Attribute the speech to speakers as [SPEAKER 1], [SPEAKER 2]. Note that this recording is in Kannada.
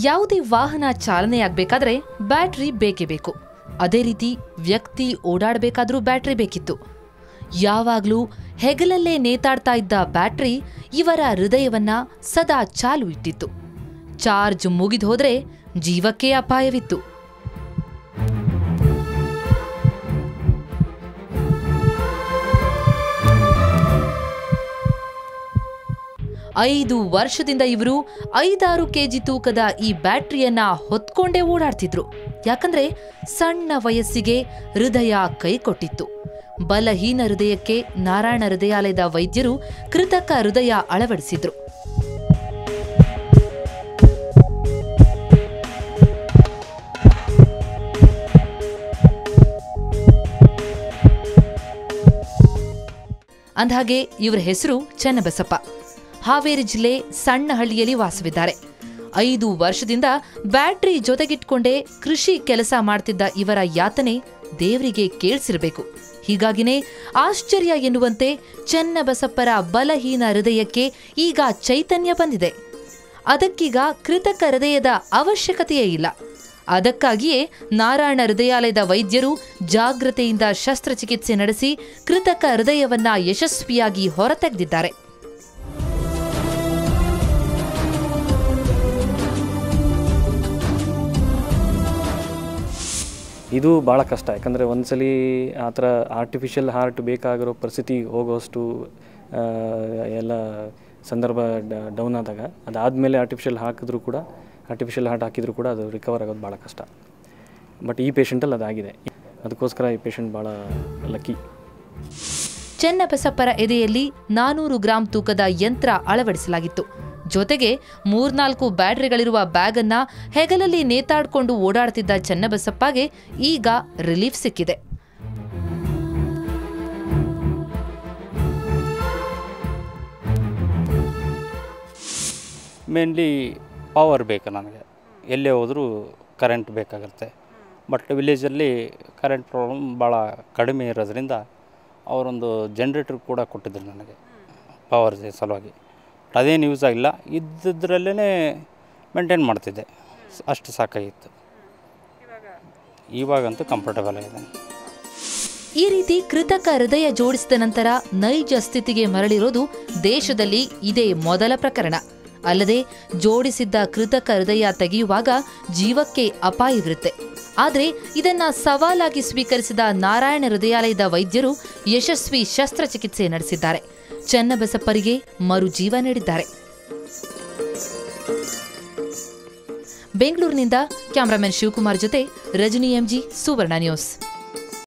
[SPEAKER 1] ಯಾವುದೇ ವಾಹನ ಚಾಲನೆಯಾಗಬೇಕಾದ್ರೆ ಬ್ಯಾಟರಿ ಬೇಕೇ ಬೇಕು. ಅದೇ ರೀತಿ ವ್ಯಕ್ತಿ ಓಡಾಡಬೇಕಾದ್ರೂ ಬ್ಯಾಟರಿ ಬೇಕಿತ್ತು. ಯಾವಾಗಲೂ ಹೆಗಲಲ್ಲೇ ನೇತಾಡ್ತಾ ಇದ್ದ ಬ್ಯಾಟರಿ ಇವರ ಹೃದಯವನ್ನ ಸದಾ ಚಾಲು ಇಟ್ಟಿತ್ತು. ಚಾರ್ಜ್ ಮುಗಿದು ಹೋದ್ರೆ ಜೀವಕ್ಕೆ ಅಪಾಯವಿತ್ತು. ಐದು ವರ್ಷದಿಂದ ಇವರು 5-6 ಕೆಜಿ ತೂಕದ ಈ ಬ್ಯಾಟರಿಯನ್ನ ಹೊತ್ಕೊಂಡೇ ಓಡಾಡ್ತಿದ್ರು. ಯಾಕಂದ್ರೆ ಸಣ್ಣ ವಯಸ್ಸಿಗೆ ಹೃದಯ ಕೈ ಕೊಟ್ಟಿತ್ತು. ಬಲಹೀನ ಹೃದಯಕ್ಕೆ ನಾರಾಯಣ ಹೃದಯಾಲಯದ ವೈದ್ಯರು ಕೃತಕ ಹೃದಯ ಅಳವಡಿಸಿದ್ರು. ಅಂದಹಾಗೆ ಇವರ ಹೆಸರು ಚನ್ನಬಸಪ್ಪ. ಹಾವೇರಿ ಜಿಲ್ಲೆ ಸಣ್ಣಹಳ್ಳಿಯಲ್ಲಿ ವಾಸವಿದ್ದಾರೆ. 5 ವರ್ಷದಿಂದ ಬ್ಯಾಟರಿ ಜೊತೆಗಿಟ್ಕೊಂಡೇ ಕೃಷಿ ಕೆಲಸ ಮಾಡ್ತಿದ್ದ ಇವರ ಯಾತನೆ ದೇವರಿಗೆ ಕೇಳಿಸಿರಬೇಕು. ಹೀಗಾಗಿನೇ ಆಶ್ಚರ್ಯ ಎನ್ನುವಂತೆ ಚನ್ನಬಸಪ್ಪರ ಬಲಹೀನ ಹೃದಯಕ್ಕೆ ಈಗ ಚೈತನ್ಯ ಬಂದಿದೆ. ಅದಕ್ಕೀಗ ಕೃತಕ ಹೃದಯದ ಅವಶ್ಯಕತೆಯೇ ಇಲ್ಲ. ಅದಕ್ಕಾಗಿಯೇ ನಾರಾಯಣ ಹೃದಯಾಲಯದ ವೈದ್ಯರು ಜಾಗ್ರತೆಯಿಂದ ಶಸ್ತ್ರಚಿಕಿತ್ಸೆ ನಡೆಸಿ ಕೃತಕ ಹೃದಯವನ್ನ ಯಶಸ್ವಿಯಾಗಿ ಹೊರತೆಗೆದಿದ್ದಾರೆ.
[SPEAKER 2] ಇದು ಭಾಳ ಕಷ್ಟ. ಯಾಕಂದರೆ ಒಂದ್ಸಲಿ ಆ ಥರ ಆರ್ಟಿಫಿಷಿಯಲ್ ಹಾರ್ಟ್ ಬೇಕಾಗಿರೋ ಪರಿಸ್ಥಿತಿ ಹೋಗೋಷ್ಟು ಎಲ್ಲ ಸಂದರ್ಭ ಡೌನ್ ಆದಾಗ ಅದಾದಮೇಲೆ ಆರ್ಟಿಫಿಷಿಯಲ್ ಹಾರ್ಟ್ ಹಾಕಿದರೂ ಕೂಡ ಅದು ರಿಕವರ್ ಆಗೋದು ಭಾಳ ಕಷ್ಟ. ಬಟ್ ಈ ಪೇಷಂಟಲ್ಲಿ ಅದಾಗಿದೆ. ಅದಕ್ಕೋಸ್ಕರ ಈ ಪೇಷಂಟ್ ಭಾಳ ಲಕ್ಕಿ.
[SPEAKER 1] ಚನ್ನಬಸಪ್ಪರ ಎದೆಯಲ್ಲಿ 400 ಗ್ರಾಂ ತೂಕದ ಯಂತ್ರ ಅಳವಡಿಸಲಾಗಿತ್ತು. ಜೊತೆಗೆ 3-4 ಬ್ಯಾಟರಿಗಳಿರುವ ಬ್ಯಾಗ್ ಅನ್ನ ಹೆಗಲಲ್ಲಿ ನೇತಾಡ್ಕೊಂಡು ಓಡಾಡ್ತಿದ್ದ ಚನ್ನಬಸಪ್ಪಗೆ ಈಗ ರಿಲೀಫ್ ಸಿಕ್ಕಿದೆ.
[SPEAKER 3] ಮೇನ್ಲಿ ಪವರ್ ಬೇಕು ನನಗೆ. ಎಲ್ಲೇ ಹೋದರೂ ಕರೆಂಟ್ ಬೇಕಾಗುತ್ತೆ. ಬಟ್ ವಿಲೇಜಲ್ಲಿ ಕರೆಂಟ್ ಪ್ರಾಬ್ಲಮ್ ಭಾಳ ಕಡಿಮೆ ಇರೋದ್ರಿಂದ ಅವರೊಂದು ಜನ್ರೇಟರ್ ಕೂಡ ಕೊಟ್ಟಿದ್ರು ನನಗೆ ಪವರ್ ಸಲುವಾಗಿ. ಅದೇನು ಯೂಸ್ ಆಗಿಲ್ಲ. ಇದ್ದದ್ರಲ್ಲೇ ಮೇಂಟೈನ್ ಮಾಡ್ತಿದ್ದೆ. ಅಷ್ಟು ಸಾಕಾಗಿತ್ತು. ಇವಾಗಂತೂ ಕಂಫರ್ಟಬಲ್ ಆಗಿದೆ.
[SPEAKER 1] ಈ ರೀತಿ ಕೃತಕ ಹೃದಯ ಜೋಡಿಸಿದ ನಂತರ ನೈಜ ಸ್ಥಿತಿಗೆ ಮರಳಿರೋದು ದೇಶದಲ್ಲಿ ಇದೇ ಮೊದಲ ಪ್ರಕರಣ. ಅಲ್ಲದೆ ಜೋಡಿಸಿದ್ದ ಕೃತಕ ಹೃದಯ ತೆಗೆಯುವಾಗ ಜೀವಕ್ಕೆ ಅಪಾಯವಿರುತ್ತೆ. ಆದರೆ ಇದನ್ನ ಸವಾಲಾಗಿ ಸ್ವೀಕರಿಸಿದ ನಾರಾಯಣ ಹೃದಯಾಲಯದ ವೈದ್ಯರು ಯಶಸ್ವಿ ಶಸ್ತ್ರಚಿಕಿತ್ಸೆ ನಡೆಸಿದ್ದಾರೆ. ಚನ್ನಬಸಪ್ಪರಿಗೆ ಮರುಜೀವ ನೀಡಿದ್ದಾರೆ. ಬೆಂಗಳೂರಿನಿಂದ ಕ್ಯಾಮರಾಮನ್ ಶಿವಕುಮಾರ್ ಜೊತೆ ರಜನಿ ಎಂಜಿ, ಸುವರ್ಣ ನ್ಯೂಸ್.